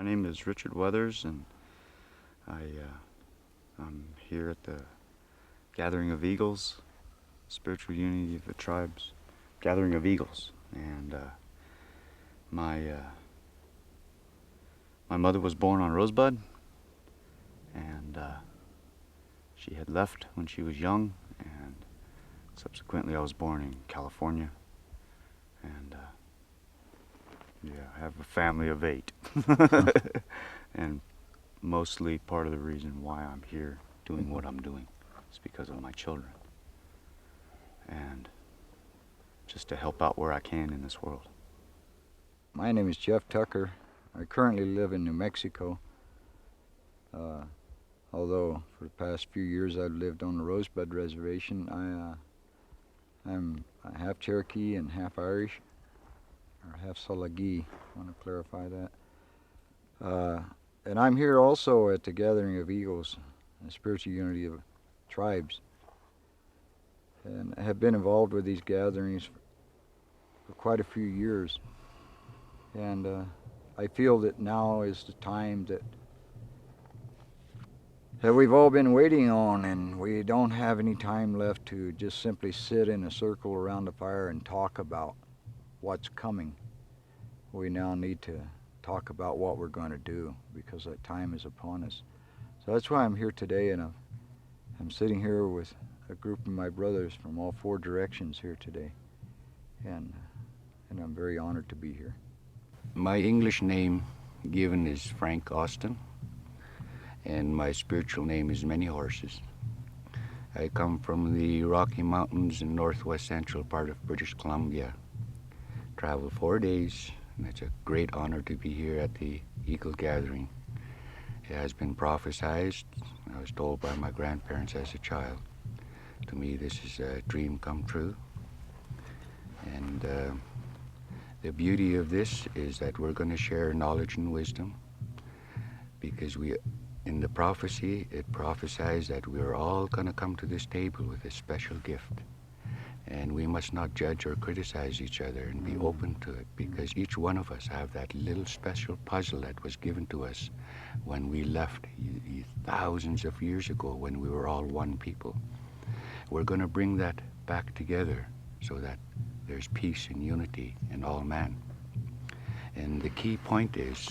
My name is Richard Weathers, and I'm here at the Gathering of Eagles, Spiritual Unity of the Tribes, Gathering of Eagles. And my mother was born on Rosebud, and she had left when she was young, and subsequently I was born in California. And yeah, I have a family of 8. And mostly part of the reason why I'm here doing what I'm doing is because of my children. And just to help out where I can in this world. My name is Jeff Tucker. I currently live in New Mexico. Although for the past few years I've lived on the Rosebud Reservation, I'm half Cherokee and half Irish, or half Celaruie, I want to clarify that. And I'm here also at the Gathering of Eagles, the Spiritual Unity of Tribes. And I have been involved with these gatherings for quite a few years. And I feel that now is the time that we've all been waiting on, and we don't have any time left to just simply sit in a circle around the fire and talk about what's coming. We now need to talk about what we're going to do, because that time is upon us. So that's why I'm here today, and I'm sitting here with a group of my brothers from all 4 directions here today, and I'm very honored to be here. My English name given is Frank Austin, and my spiritual name is Many Horses. I come from the Rocky Mountains in northwest central part of British Columbia. Traveled 4 days, and it's a great honor to be here at the Eagle Gathering. It has been prophesied, I was told by my grandparents as a child. To me, this is a dream come true. And the beauty of this is that we're going to share knowledge and wisdom, because in the prophecy, it prophesies that we're all going to come to this table with a special gift. And we must not judge or criticize each other, and be open to it, because each one of us have that little special puzzle that was given to us when we left thousands of years ago, when we were all one people. We're going to bring that back together so that there's peace and unity in all man. And the key point is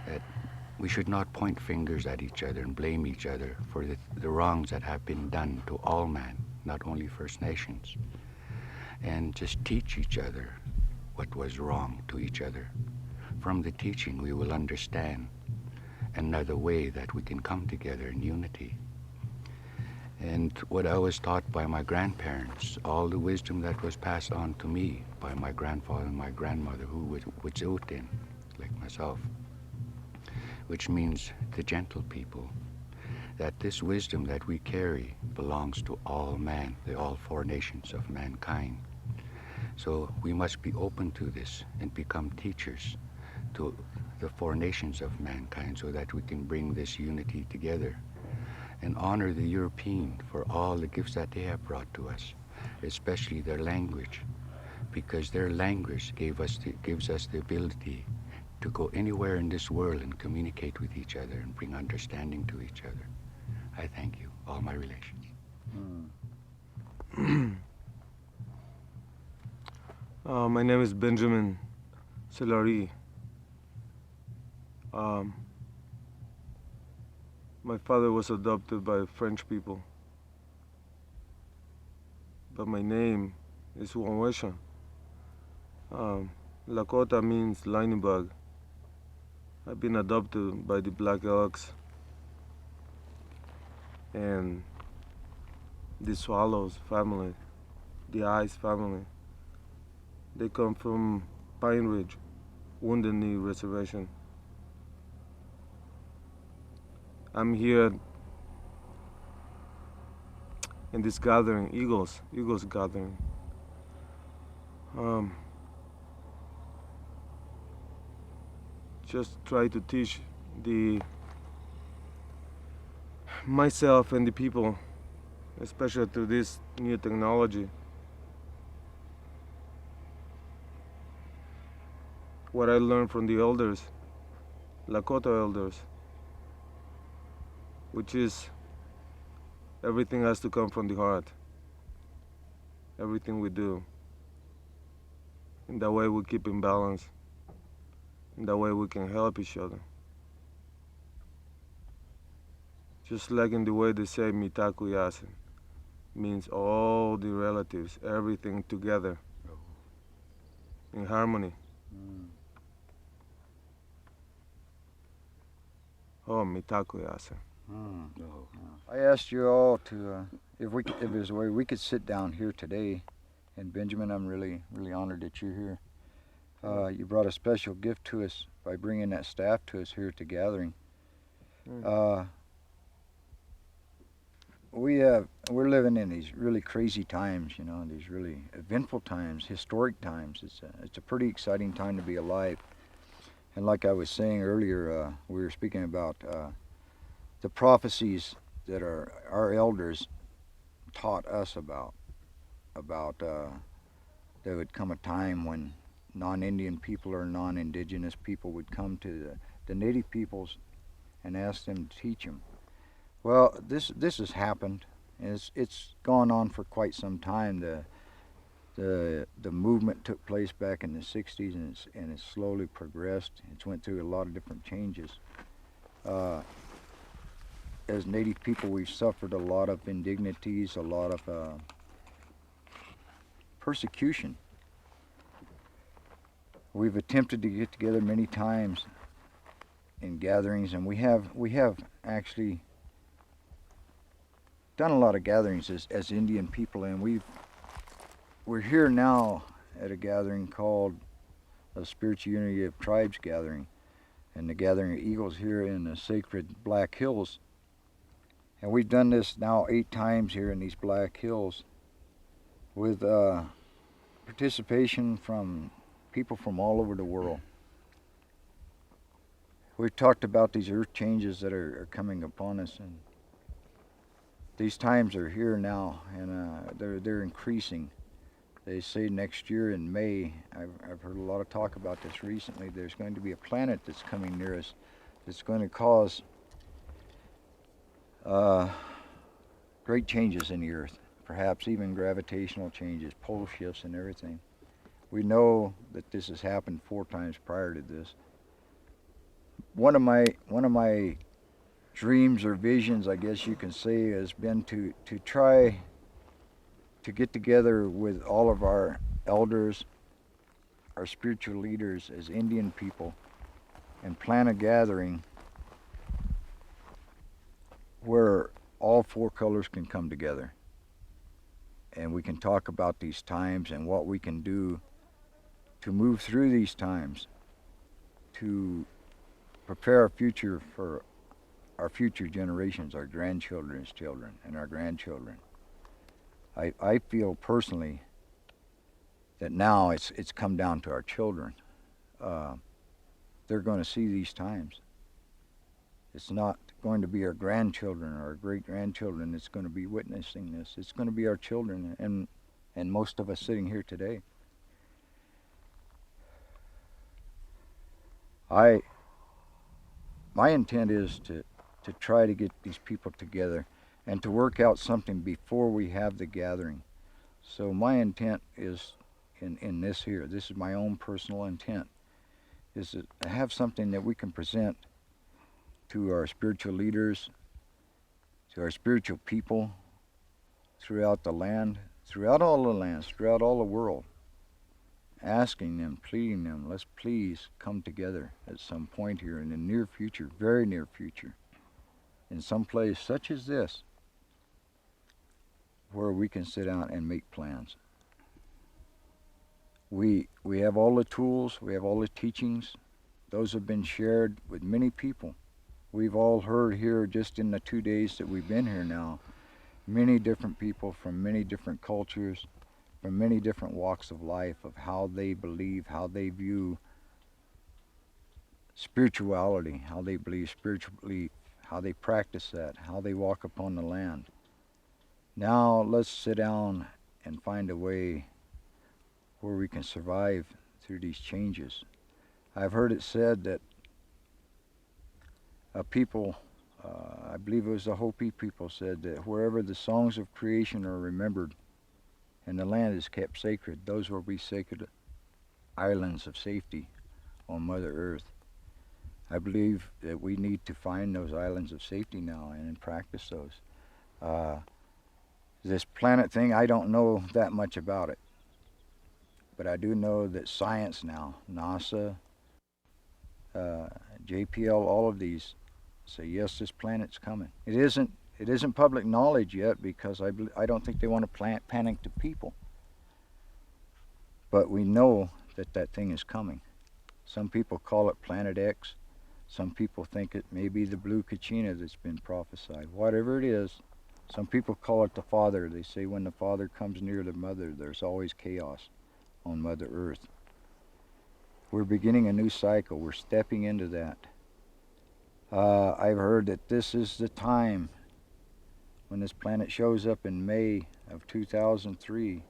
that we should not point fingers at each other and blame each other for the wrongs that have been done to all man, not only First Nations. And just teach each other what was wrong to each other. From the teaching we will understand another way that we can come together in unity. And what I was taught by my grandparents, all the wisdom that was passed on to me by my grandfather and my grandmother, who was Wet'suwet'en, like myself, which means the gentle people, that this wisdom that we carry belongs to all man, all 4 nations of mankind. So we must be open to this and become teachers to the 4 nations of mankind, so that we can bring this unity together and honor the European for all the gifts that they have brought to us, especially their language, because their language gives us the ability to go anywhere in this world and communicate with each other and bring understanding to each other. I thank you, all my relations. My name is Benjamin Celaruie. My father was adopted by French people, but my name is Wanwesha. Lakota means lightning bug. I've been adopted by the Black Elks and the Swallows family, the Ice family. They come from Pine Ridge, Wounded Knee Reservation. I'm here in this gathering, Eagles gathering. Just try to teach myself and the people, especially through this new technology, what I learned from the elders Lakota elders, which is everything has to come from the heart. Everything we do. In that way we keep in balance. In that way we can help each other. Just like in the way they say mitaku yasin, means all the relatives, everything together, in harmony. Oh, mitaku yasin. I asked you all to, if there's a way we could sit down here today, and Benjamin, I'm really honored that you're here. You brought a special gift to us by bringing that staff to us here at the gathering. We're living in these really crazy times, you know, these really eventful times, historic times. It's a pretty exciting time to be alive. And like I was saying earlier, we were speaking about the prophecies that our elders taught us about there would come a time when non-Indian people or non-indigenous people would come to the native peoples and ask them to teach them. Well, this has happened, and it's gone on for quite some time. The movement took place back in the 60s, and it's slowly progressed. It's went through a lot of different changes. As native people, we've suffered a lot of indignities, a lot of persecution. We've attempted to get together many times in gatherings, and we have actually done a lot of gatherings as Indian people, and we're here now at a gathering called a Spiritual Unity of Tribes gathering, and the Gathering of Eagles here in the sacred Black Hills. And we've done this now 8 times here in these Black Hills with participation from people from all over the world. We've talked about these earth changes that are coming upon us, and these times are here now, and they're increasing. They say next year in May, I've heard a lot of talk about this recently, there's going to be a planet that's coming near us that's going to cause great changes in the earth, perhaps even gravitational changes, pole shifts and everything. We know that this has happened 4 times prior to this. One of my dreams or visions, I guess you can say, has been to try to get together with all of our elders, our spiritual leaders as Indian people, and plan a gathering where all 4 colors can come together. And we can talk about these times and what we can do to move through these times, to prepare our future for our future generations, our grandchildren's children and our grandchildren. I feel personally that now it's come down to our children. They're going to see these times. It's not going to be our grandchildren or our great-grandchildren that's going to be witnessing this. It's going to be our children and most of us sitting here today. My intent is to try to get these people together and to work out something before we have the gathering. So my intent is in this here, this is my own personal intent, is to have something that we can present to our spiritual leaders, to our spiritual people throughout the land, throughout all the lands, throughout all the world, asking them, pleading them, let's please come together at some point here in the near future, very near future, in some place such as this, where we can sit down and make plans. We have all the tools, we have all the teachings. Those have been shared with many people. We've all heard here just in the 2 days that we've been here now, many different people from many different cultures, from many different walks of life, of how they believe, how they view spirituality, how they believe spiritual belief, how they practice that, how they walk upon the land. Now let's sit down and find a way where we can survive through these changes. I've heard it said that a people, I believe it was the Hopi people, said that wherever the songs of creation are remembered and the land is kept sacred, those will be sacred islands of safety on Mother Earth. I believe that we need to find those islands of safety now and practice those. This planet thing, I don't know that much about it. But I do know that science now, NASA, JPL, all of these say, yes, this planet's coming. It isn't public knowledge yet because I don't think they want to panic the people. But we know that that thing is coming. Some people call it Planet X. Some people think it may be the blue Kachina that's been prophesied. Whatever it is, some people call it the Father. They say when the Father comes near the Mother, there's always chaos on Mother Earth. We're beginning a new cycle. We're stepping into that. I've heard that this is the time when this planet shows up in May of 2003.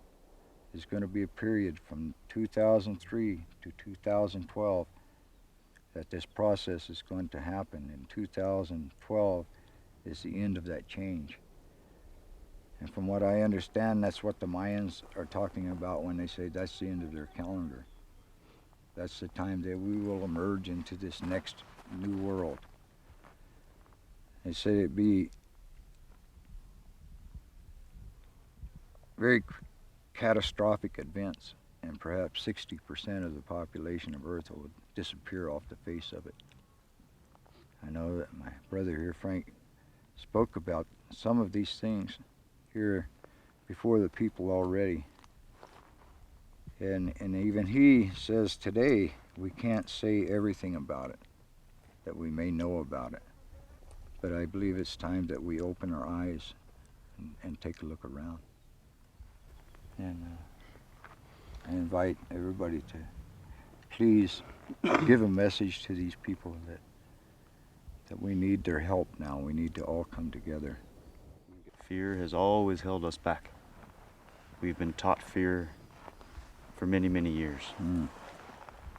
Is going to be a period from 2003 to 2012 that this process is going to happen. And 2012 is the end of that change. And from what I understand, that's what the Mayans are talking about when they say that's the end of their calendar. That's the time that we will emerge into this next new world. They say it'd be very catastrophic events, and perhaps 60% of the population of Earth will disappear off the face of it. I know that my brother here, Frank, spoke about some of these things here before the people already. And even he says today we can't say everything about it, that we may know about it. But I believe it's time that we open our eyes and take a look around. And I invite everybody to please give a message to these people that we need their help now. We need to all come together. Fear has always held us back. We've been taught fear for many, many years.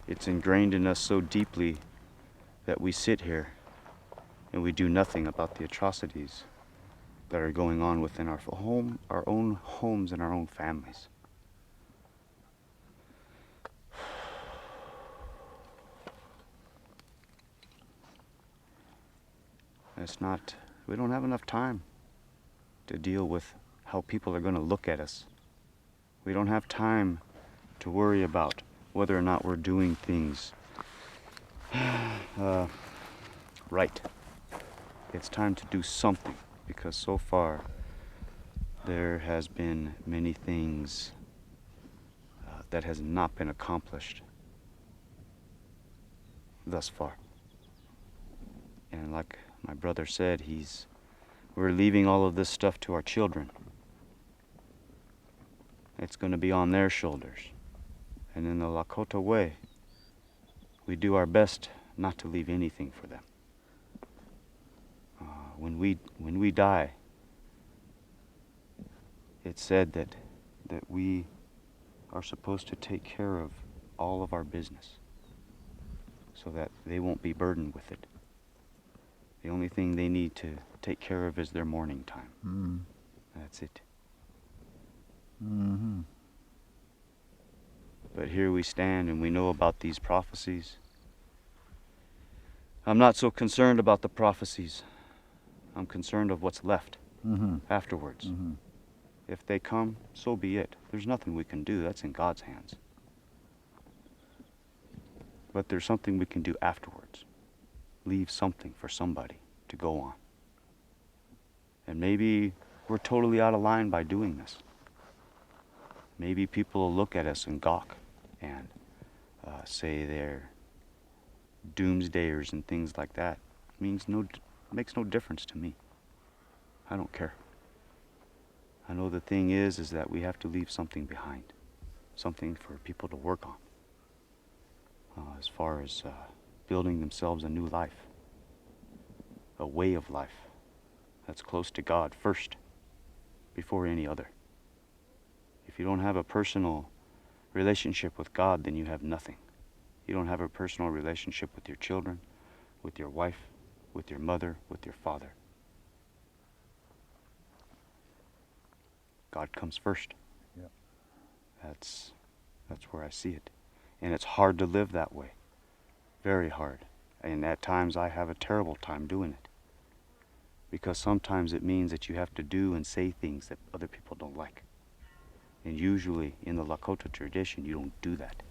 It's ingrained in us so deeply that we sit here and we do nothing about the atrocities that are going on within our own homes and our own families. We don't have enough time to deal with how people are going to look at us. We don't have time to worry about whether or not we're doing things right. It's time to do something, because so far there has been many things that has not been accomplished thus far. And like my brother said, we're leaving all of this stuff to our children. It's going to be on their shoulders. And in the Lakota way, we do our best not to leave anything for them. When we die, it's said that we are supposed to take care of all of our business so that they won't be burdened with it. The only thing they need to take care of is their mourning time. That's it. But here we stand and we know about these prophecies. I'm not so concerned about the prophecies. I'm concerned of what's left afterwards. If they come, so be it. There's nothing we can do. That's in God's hands. But there's something we can do afterwards. Leave something for somebody to go on. And maybe we're totally out of line by doing this. Maybe people will look at us and gawk and say they're doomsdayers and things like that. Makes no difference to me. I don't care. I know the thing is that we have to leave something behind, something for people to work on, as far as building themselves a new life, a way of life that's close to God first, before any other. If you don't have a personal relationship with God, then you have nothing. You don't have a personal relationship with your children, with your wife, with your mother, with your father. God comes first. Yep. That's where I see it. And it's hard to live that way. Very hard. And at times I have a terrible time doing it. Because sometimes it means that you have to do and say things that other people don't like. And usually in the Lakota tradition, you don't do that.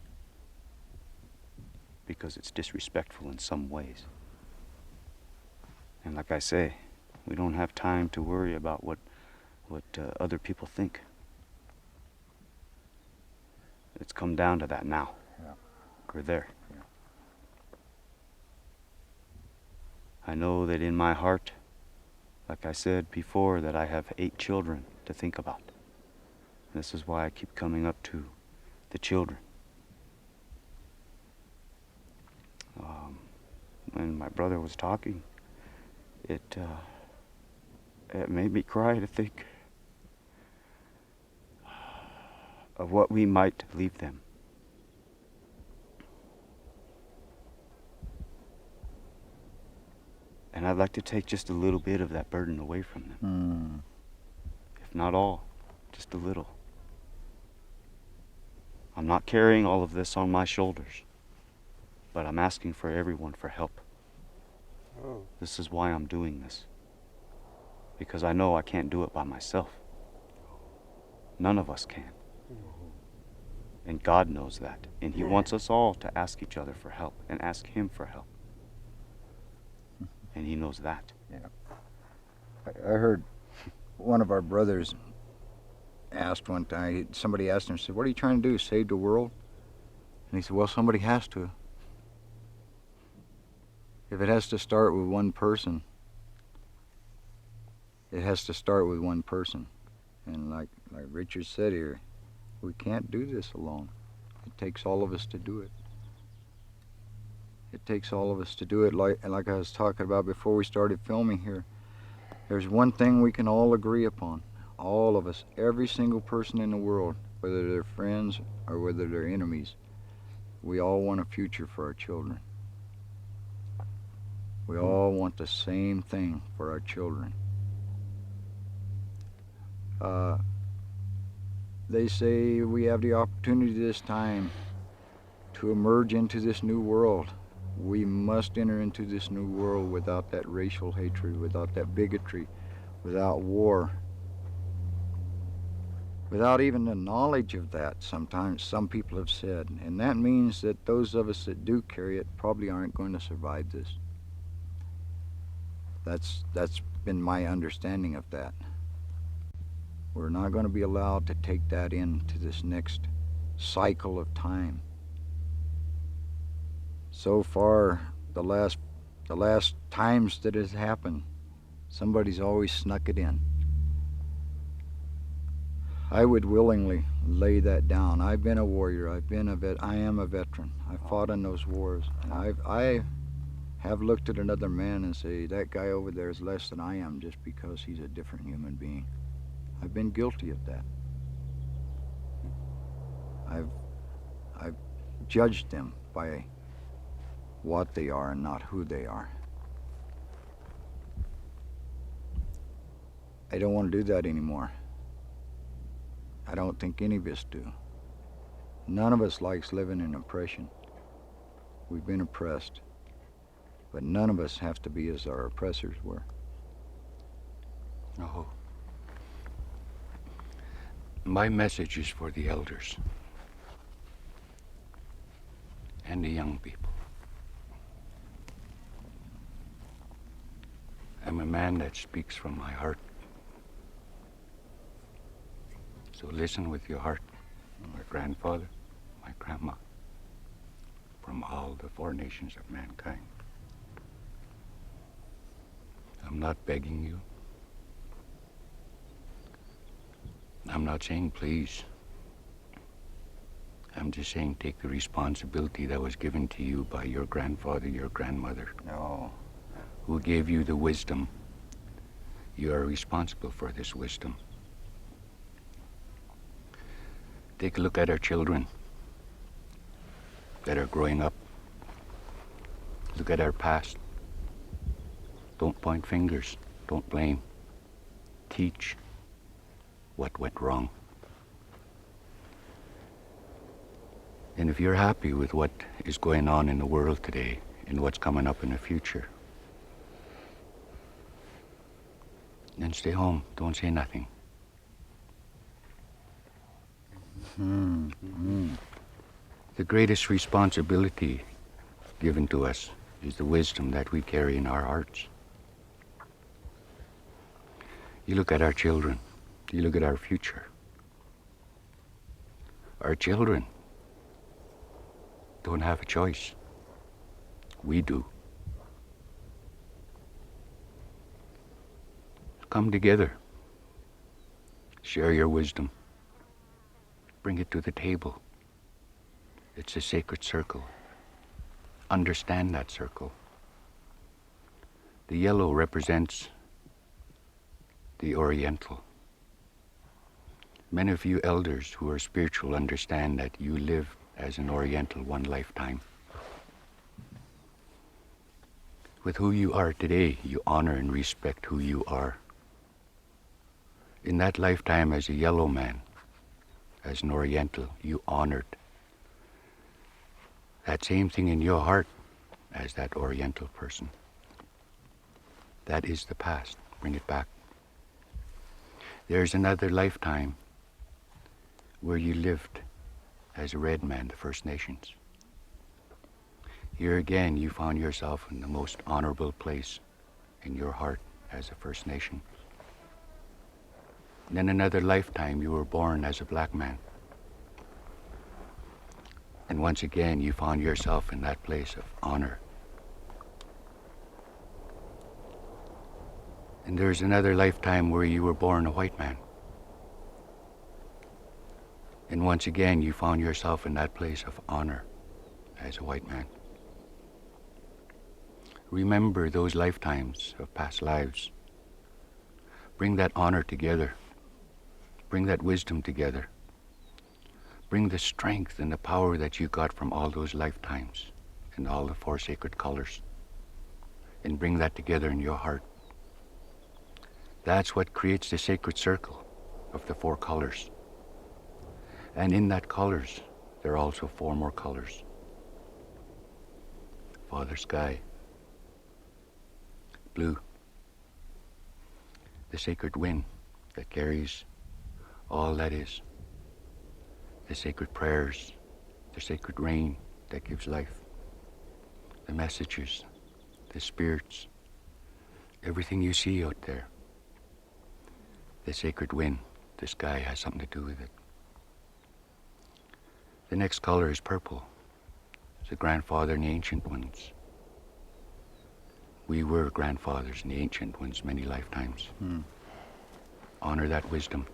Because it's disrespectful in some ways. And like I say, we don't have time to worry about what other people think. It's come down to that now. Yeah. We're there. Yeah. I know that in my heart, like I said before, that I have 8 children to think about. This is why I keep coming up to the children. When my brother was talking, it made me cry to think of what we might leave them. And I'd like to take just a little bit of that burden away from them. If not all, just a little. I'm not carrying all of this on my shoulders, but I'm asking for everyone for help. Oh. This is why I'm doing this. Because I know I can't do it by myself. None of us can. And God knows that. And He wants us all to ask each other for help and ask Him for help. And He knows that. Yeah. I heard one of our brothers asked one time, somebody asked him, said, "What are you trying to do, save the world?" And he said, "Well, somebody has to. If it has to start with one person, it has to start with one person." And like Richard said here, we can't do this alone. It takes all of us to do it. It takes all of us to do it. Like I was talking about before we started filming here, there's one thing we can all agree upon. All of us, every single person in the world, whether they're friends or whether they're enemies, we all want a future for our children. We all want the same thing for our children. They say we have the opportunity this time to emerge into this new world. We must enter into this new world without that racial hatred, without that bigotry, without war, without even the knowledge of that, sometimes some people have said. And that means that those of us that do carry it probably aren't going to survive this. That's been my understanding of that. We're not going to be allowed to take that into this next cycle of time. So far, the last times that it has happened, somebody's always snuck it in. I would willingly lay that down. I've been a warrior. I am a veteran. I fought in those wars. And I have looked at another man and say, that guy over there is less than I am just because he's a different human being. I've been guilty of that. I've judged them by what they are and not who they are. I don't want to do that anymore. I don't think any of us do. None of us likes living in oppression. We've been oppressed. But none of us have to be as our oppressors were. No. My message is for the elders and the young people. I'm a man that speaks from my heart. So listen with your heart. My grandfather, my grandma, from all the 4 nations of mankind. I'm not begging you. I'm not saying please. I'm just saying take the responsibility that was given to you by your grandfather, your grandmother. No. Who gave you the wisdom. You are responsible for this wisdom. Take a look at our children that are growing up. Look at our past. Don't point fingers. Don't blame. Teach what went wrong. And if you're happy with what is going on in the world today and what's coming up in the future, then stay home. Don't say nothing. The greatest responsibility given to us is the wisdom that we carry in our hearts. You look at our children. You look at our future. Our children don't have a choice. We do. Come together. Share your wisdom. Bring it to the table. It's a sacred circle. Understand that circle. The yellow represents the Oriental. Many of you elders who are spiritual understand that you live as an Oriental one lifetime. With who you are today, you honor and respect who you are. In that lifetime as a yellow man, as an Oriental, you honored that same thing in your heart as that Oriental person. That is the past. Bring it back. There's another lifetime where you lived as a red man, the First Nations. Here again, you found yourself in the most honorable place in your heart as a First Nation. Then another lifetime, you were born as a black man. And once again, you found yourself in that place of honor. And there's another lifetime where you were born a white man. And once again, you found yourself in that place of honor as a white man. Remember those lifetimes of past lives. Bring that honor together. Bring that wisdom together. Bring the strength and the power that you got from all those lifetimes and all the four sacred colors. And bring that together in your heart. That's what creates the sacred circle of the four colors. And in that colors, there are also four more colors. Father Sky, blue, the sacred wind that carries all that is, the sacred prayers, the sacred rain that gives life, the messages, the spirits, everything you see out there. The sacred wind, the sky has something to do with it. The next color is purple. It's the grandfather and the ancient ones. We were grandfathers and the ancient ones many lifetimes. Honor that wisdom.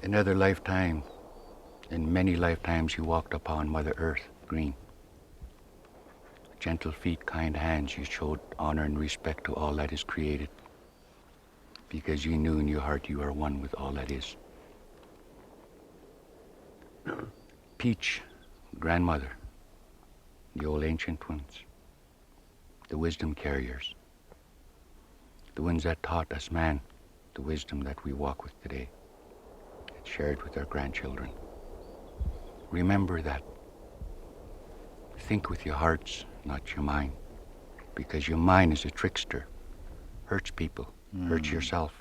Another lifetime, in many lifetimes you walked upon Mother Earth, green. Gentle feet, kind hands, you showed honor and respect to all that is created. Because you knew in your heart you are one with all that is. Peach, grandmother, the old ancient ones, the wisdom carriers, the ones that taught us, man, the wisdom that we walk with today, and shared with our grandchildren. Remember that. Think with your hearts, not your mind, because your mind is a trickster, hurts people, hurts yourself.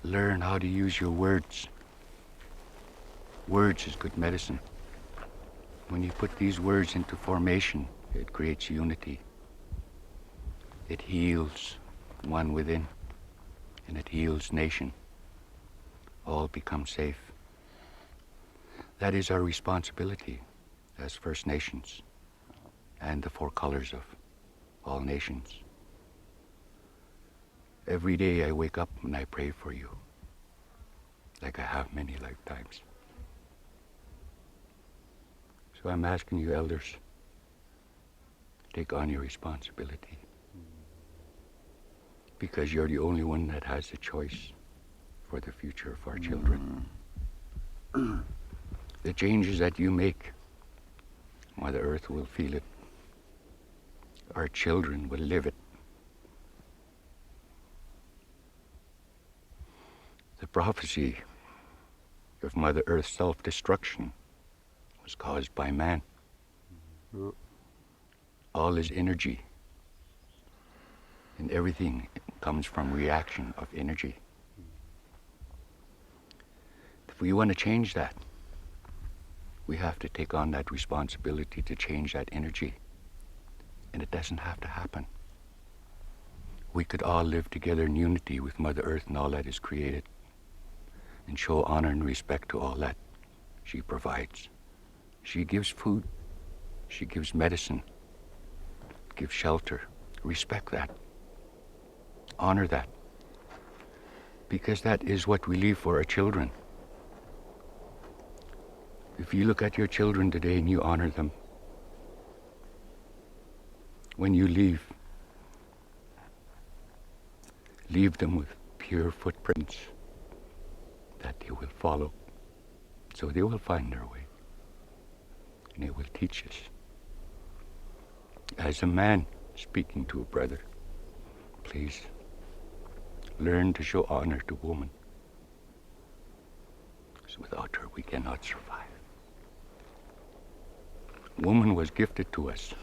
Learn how to use your words. Words is good medicine. When you put these words into formation, it creates unity. It heals one within, and it heals nation. All become safe. That is our responsibility as First Nations and the four colors of all nations. Every day I wake up and I pray for you, like I have many lifetimes. So I'm asking you, elders, take on your responsibility. Because you're the only one that has the choice for the future of our children. The changes that you make, Mother Earth will feel it. our children will live it. The prophecy of Mother Earth's self-destruction was caused by man. All is energy, and everything comes from reaction of energy. If we want to change that, we have to take on that responsibility to change that energy. And it doesn't have to happen. We could all live together in unity with Mother Earth and all that is created, and show honor and respect to all that she provides. She gives food, she gives medicine, gives shelter. Respect that. Honor that. Because that is what we leave for our children. If you look at your children today and you honor them, when you leave them with pure footprints that they will follow. So they will find their way, and they will teach us. As a man speaking to a brother, please learn to show honor to woman. So without her, we cannot survive. Woman was gifted to us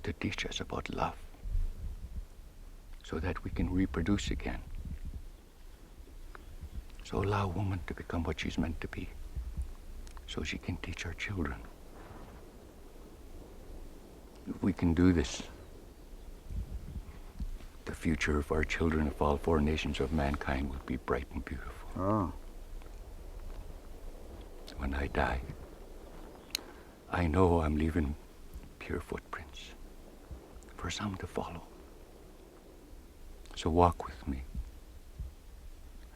to teach us about love, so that we can reproduce again. So allow woman to become what she's meant to be, so she can teach our children. If we can do this, the future of our children of all four nations of mankind will be bright and beautiful. Oh. When I die, I know I'm leaving pure footprints for some to follow. So walk with me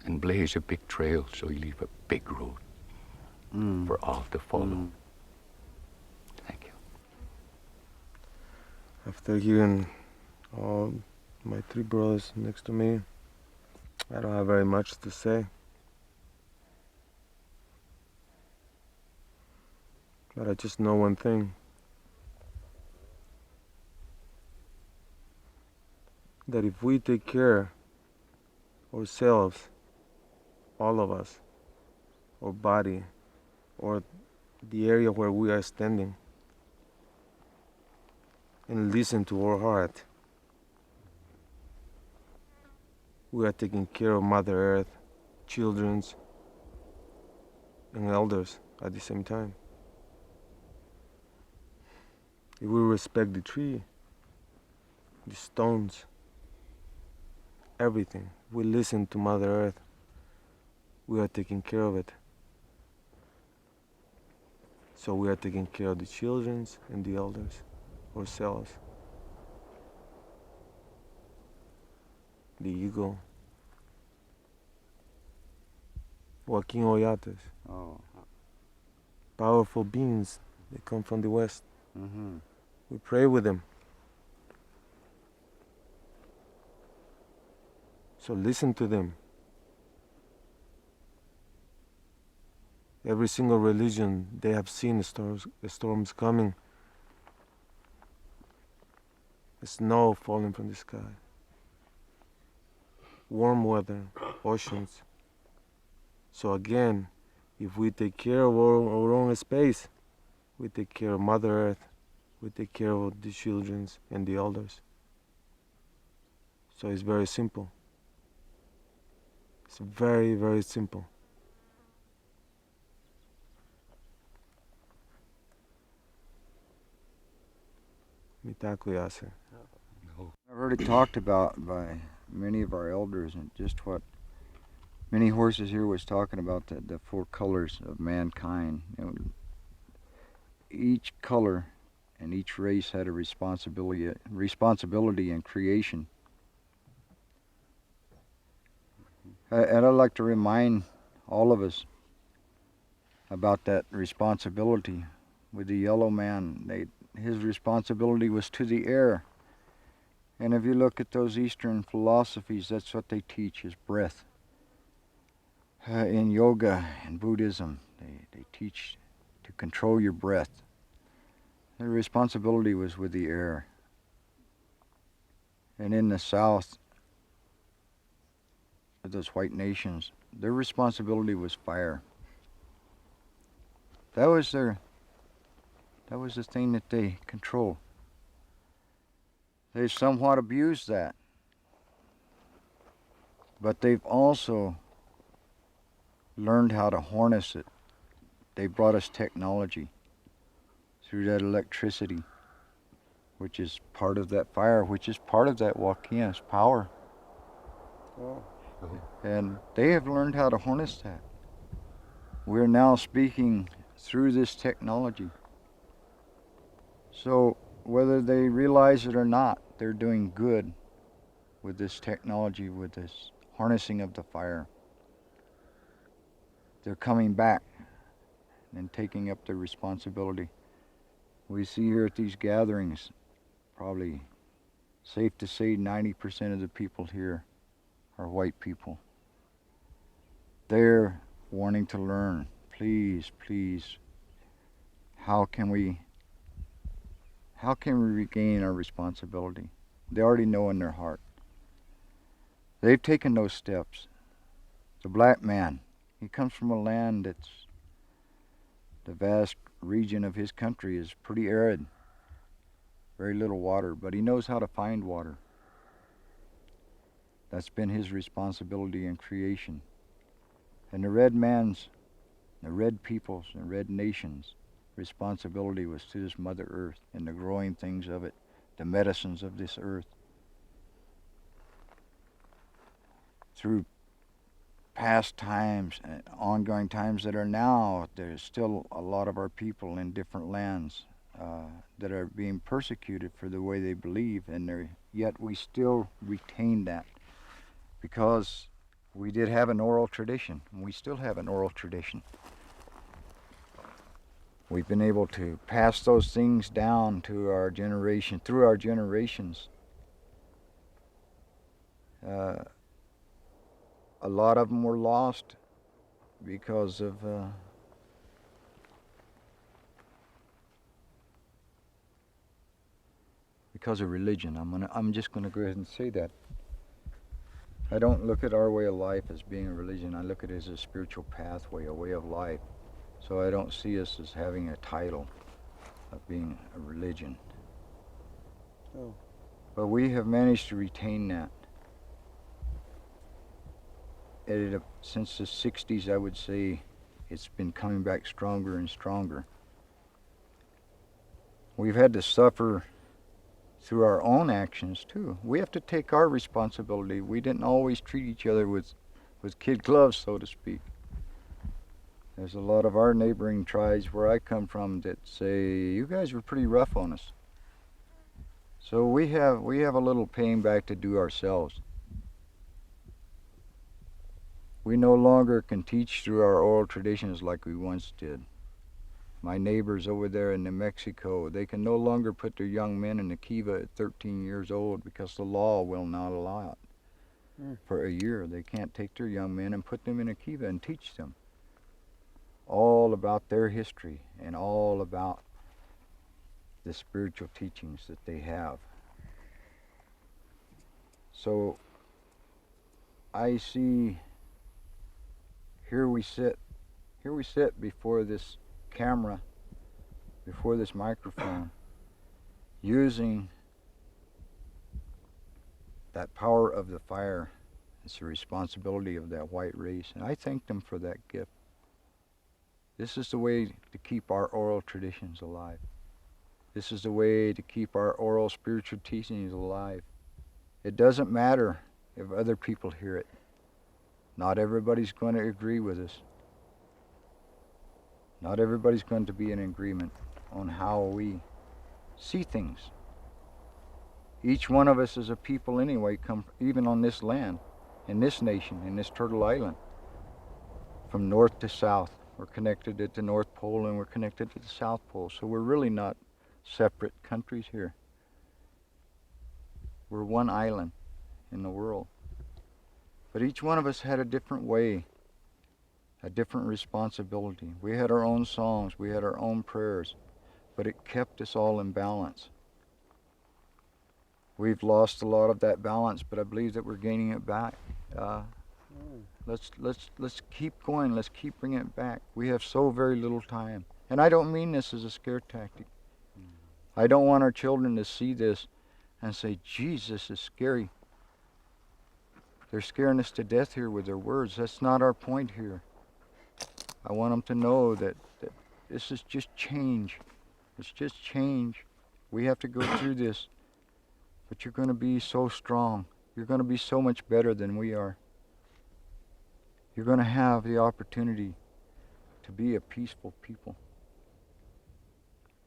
and blaze a big trail, so you leave a big road for all to follow. Thank you. After hearing all my three brothers next to me, I don't have very much to say. But I just know one thing. That if we take care ourselves, all of us, our body, or the area where we are standing, and listen to our heart, we are taking care of Mother Earth, children's, and elders at the same time. If we respect the tree, the stones, everything, we listen to Mother Earth, we are taking care of it. So we are taking care of the children's and the elders, ourselves. The eagle, Joaquin Oyates, powerful beings, they come from the West. We pray with them. So listen to them. Every single religion, they have seen the storms coming. The snow falling from the sky. Warm weather, oceans. So again, if we take care of our own space, we take care of Mother Earth, we take care of the children and the elders. So it's very simple. It's very, very simple. Mitaku Yase. I've heard it talked about by many of our elders, and just what Many Horses here was talking about, the four colors of mankind. You know, each color and each race had a responsibility in creation. And I'd like to remind all of us about that responsibility. With the yellow man, his responsibility was to the air. And if you look at those Eastern philosophies, that's what they teach, is breath. In yoga and Buddhism, they teach to control your breath. The responsibility was with the air. And in the South, those white nations, their responsibility was fire. That was the thing that they controlled. They somewhat abused that. But they've also learned how to harness it. They brought us technology through that electricity, which is part of that fire, which is part of that Wakia's power. Oh. And they have learned how to harness that. We're now speaking through this technology. So whether they realize it or not, they're doing good with this technology, with this harnessing of the fire. They're coming back and taking up their responsibility. We see here at these gatherings, probably safe to say 90% of the people here are white people. They're wanting to learn. Please, please, how can we regain our responsibility? They already know in their heart. They've taken those steps. The black man, he comes from a land that's, the vast region of his country is pretty arid. Very little water, but he knows how to find water. That's been his responsibility in creation. And the red man's, the red people's, and red nations' responsibility was to this Mother Earth and the growing things of it, the medicines of this earth. Through past times and ongoing times that are now, there's still a lot of our people in different lands that are being persecuted for the way they believe, and yet we still retain that because we did have an oral tradition, and we still have an oral tradition. We've been able to pass those things down to our generation, through our generations. A lot of them were lost because of religion. I'm just gonna go ahead and say that. I don't look at our way of life as being a religion. I look at it as a spiritual pathway, a way of life. So I don't see us as having a title of being a religion. Oh. But we have managed to retain that. Since the 60s, I would say, it's been coming back stronger and stronger. We've had to suffer through our own actions too. We have to take our responsibility. We didn't always treat each other with kid gloves, so to speak. There's a lot of our neighboring tribes where I come from that say, you guys were pretty rough on us. So we have a little paying back to do ourselves. We no longer can teach through our oral traditions like we once did. My neighbors over there in New Mexico, they can no longer put their young men in the kiva at 13 years old because the law will not allow it. For a year, they can't take their young men and put them in a kiva and teach them all about their history and all about the spiritual teachings that they have. So I see, here we sit before this camera, before this microphone, using that power of the fire. It's the responsibility of that white race, and I thank them for that gift. This is the way to keep our oral traditions alive. This is the way to keep our oral spiritual teachings alive. It doesn't matter if other people hear it. Not everybody's going to agree with us. Not everybody's going to be in agreement on how we see things. Each one of us as a people anyway, come even on this land, in this nation, in this Turtle Island, from north to south. We're connected at the North Pole and we're connected to the South Pole. So we're really not separate countries here. We're one island in the world. But each one of us had a different way, a different responsibility. We had our own songs, we had our own prayers, but it kept us all in balance. We've lost a lot of that balance, but I believe that we're gaining it back. Let's keep going. Let's keep bringing it back. We have so very little time. And I don't mean this as a scare tactic. I don't want our children to see this and say, Jesus is scary. They're scaring us to death here with their words. That's not our point here. I want them to know that this is just change. It's just change. We have to go through this. But you're going to be so strong. You're going to be so much better than we are. You're going to have the opportunity to be a peaceful people.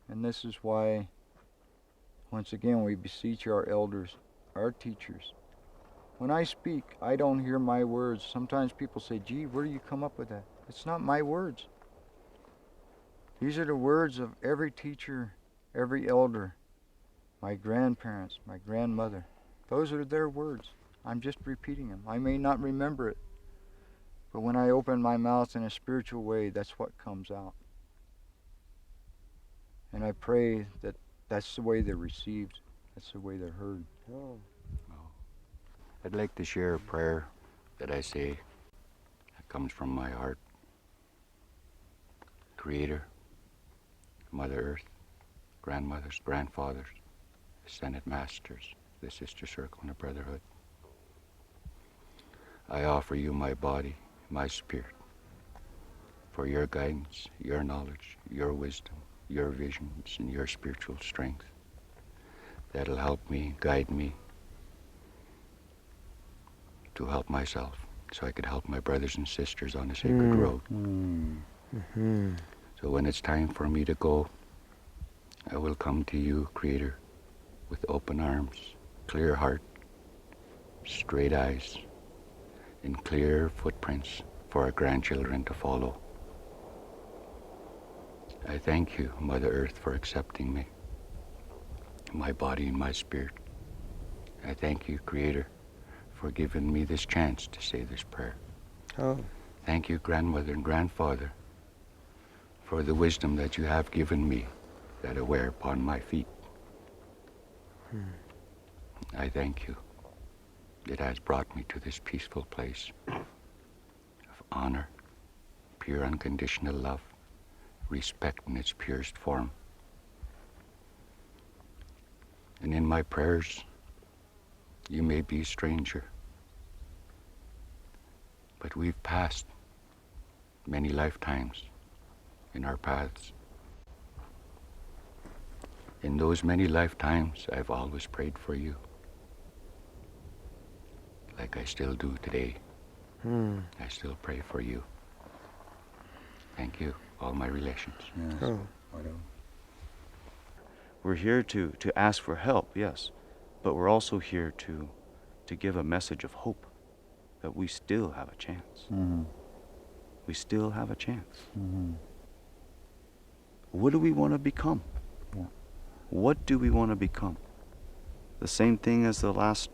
And this is why, once again, we beseech our elders, our teachers. When I speak, I don't hear my words. Sometimes people say, gee, where do you come up with that? It's not my words. These are the words of every teacher, every elder, my grandparents, my grandmother. Those are their words. I'm just repeating them. I may not remember it, but when I open my mouth in a spiritual way, that's what comes out. And I pray that that's the way they're received. That's the way they're heard. Oh. I'd like to share a prayer that I say that comes from my heart. Creator, Mother Earth, grandmothers, grandfathers, Ascended Masters, the Sister Circle and the Brotherhood. I offer you my body, my spirit, for your guidance, your knowledge, your wisdom, your visions, and your spiritual strength. That'll help me, guide me, to help myself, so I could help my brothers and sisters on the sacred road. So when it's time for me to go, I will come to you, Creator, with open arms, clear heart, straight eyes, and clear footprints for our grandchildren to follow. I thank you, Mother Earth, for accepting me, my body and my spirit. I thank you, Creator, for giving me this chance to say this prayer. Oh. Thank you, grandmother and grandfather, for the wisdom that you have given me that I wear upon my feet. I thank you. It has brought me to this peaceful place of honor, pure unconditional love, respect in its purest form. And in my prayers, you may be a stranger, but we've passed many lifetimes in our paths. In those many lifetimes, I've always prayed for you, like I still do today. I still pray for you. Thank you, all my relations. Yes. Oh. We're here to ask for help, yes, but we're also here to give a message of hope that we still have a chance. We still have a chance. What do we want to become? Yeah. What do we want to become? The same thing as the last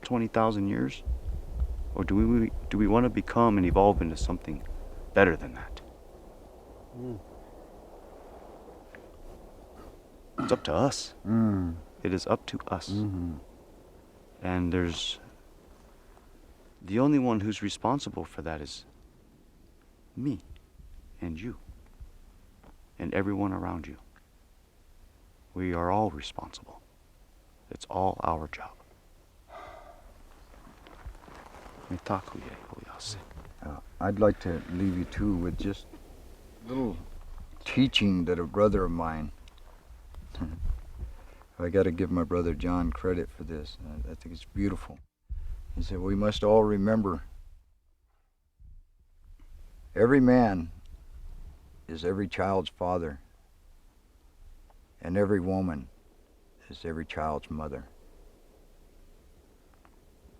20,000 years? Or do we want to become and evolve into something better than that? It's up to us. It is up to us. And there's the only one who's responsible for that is me and you and everyone around you. We are all responsible. It's all our job. I'd like to leave you too with just a little teaching that a brother of mine, I got to give my brother John credit for this. I think it's beautiful. He said, we must all remember every man is every child's father, and every woman is every child's mother.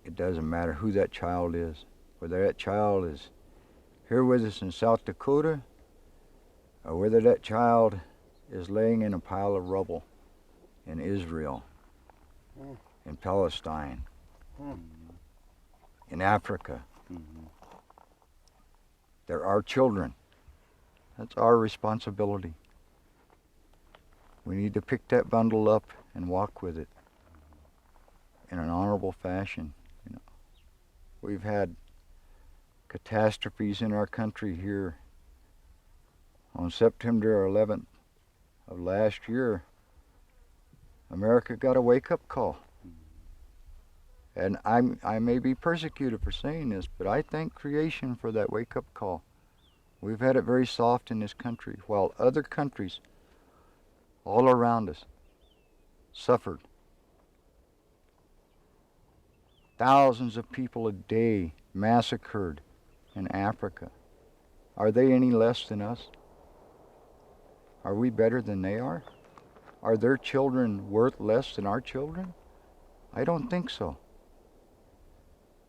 It doesn't matter who that child is, whether that child is here with us in South Dakota, or whether that child is laying in a pile of rubble in Israel, in Palestine, in Africa. They're our children. That's our responsibility. We need to pick that bundle up and walk with it. in an honorable fashion. You know, we've had catastrophes in our country here. On September 11th of last year, America got a wake-up call. And I may be persecuted for saying this, but I thank creation for that wake-up call. We've had it very soft in this country, while other countries all around us suffered. Thousands of people a day massacred in Africa. Are they any less than us? Are we better than they are? Are their children worth less than our children? I don't think so.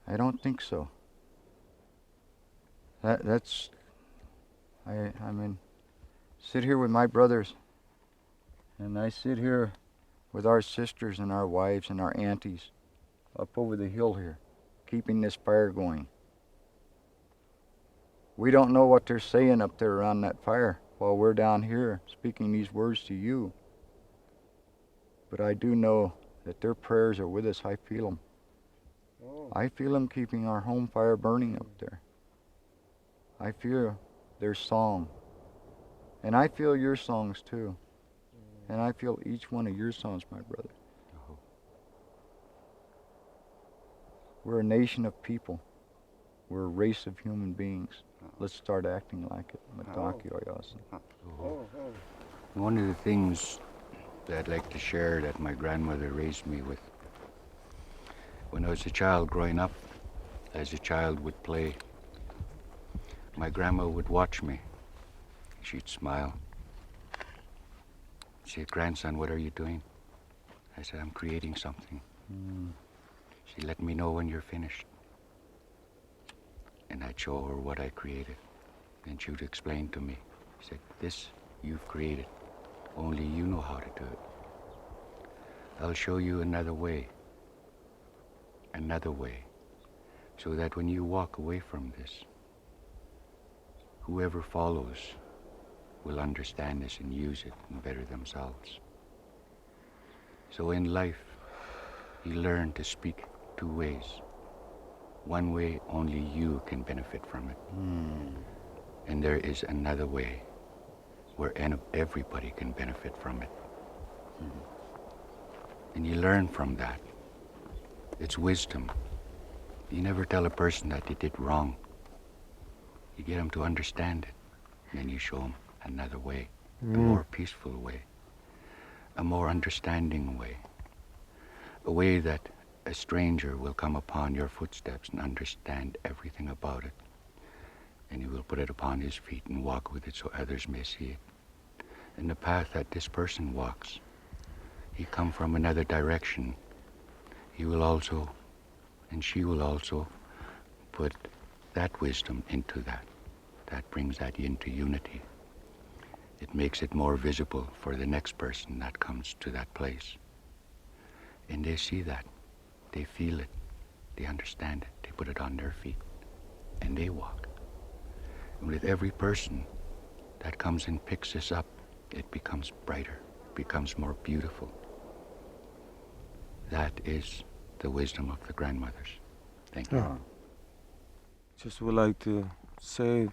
I don't think so. I mean, sit here with my brothers, and I sit here with our sisters and our wives and our aunties up over the hill here, keeping this fire going. We don't know what they're saying up there around that fire while we're down here speaking these words to you. But I do know that their prayers are with us. I feel them. I feel them keeping our home fire burning up there. I feel their song. And I feel your songs too. And I feel each one of your songs, my brother. We're a nation of people. We're a race of human beings. Let's start acting like it. One of the things that I'd like to share that my grandmother raised me with. When I was a child growing up, as a child would play, my grandma would watch me. She'd smile. She'd say, "Grandson, what are you doing?" I said, "I'm creating something." She'd let me know when you're finished. And I'd show her what I created. Then she would explain to me. She said, "This you've created. Only you know how to do it. I'll show you another way, so that when you walk away from this, whoever follows will understand this and use it and better themselves." So in life, you learn to speak two ways. One way only you can benefit from it. And there is another way where everybody can benefit from it. And you learn from that. It's wisdom. You never tell a person that they did wrong. You get them to understand it. And then you show them another way, a more peaceful way, a more understanding way, a way that a stranger will come upon your footsteps and understand everything about it. And he will put it upon his feet and walk with it so others may see it. And the path that this person walks, he come from another direction. He will also, and she will also, put that wisdom into that. That brings that into unity. It makes it more visible for the next person that comes to that place. And they see that. They feel it. They understand it. They put it on their feet. And they walk. And with every person that comes and picks this up, it becomes brighter, becomes more beautiful. That is the wisdom of the grandmothers. Thank you. Just would like to say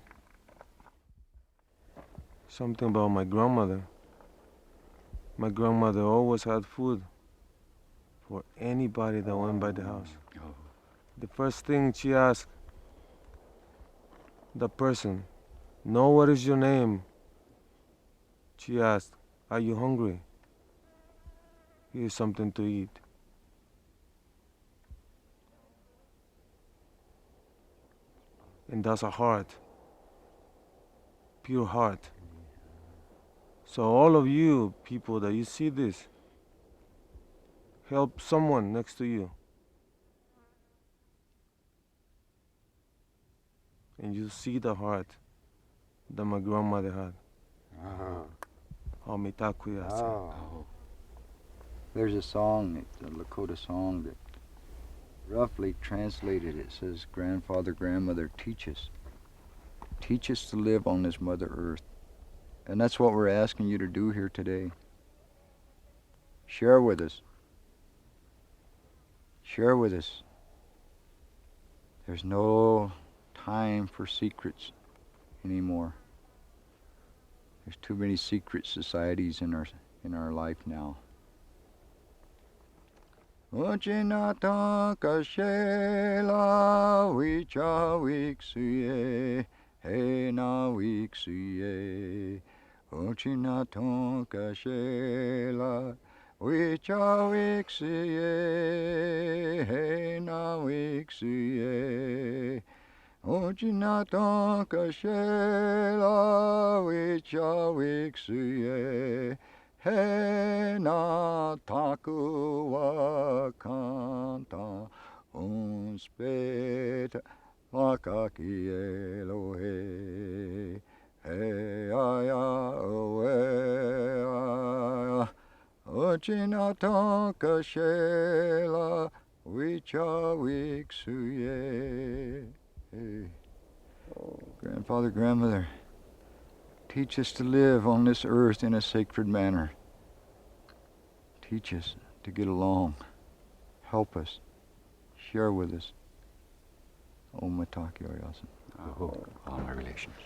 something about my grandmother. My grandmother always had food for anybody that went by the house. The first thing she asked the person, "Know what is your name?" She asked, "Are you hungry? Here's something to eat." And that's a heart, pure heart. So all of you people that you see this, help someone next to you. And you see the heart that my grandmother had. There's a song, it's a Lakota song that roughly translated, it says, "Grandfather, grandmother, teach us. Teach us to live on this Mother Earth." And that's what we're asking you to do here today. Share with us Share with us. There's no time for secrets anymore. There's too many secret societies in our life now. Ochinata kashela wicha wiksuye he na wiksuye. Ochinata kashela wicha wiksuye he na wiksuye. Ochinata kashela wicha wiksuye. He na taku wa kanta unspeta makaki Elohe. He aya oe aya ochinata kashela wicha wiksuye. Hey. Grandfather, grandmother, teach us to live on this earth in a sacred manner. Teach us to get along. Help us. Share with us. Om Mataki Oyasin. All my relations.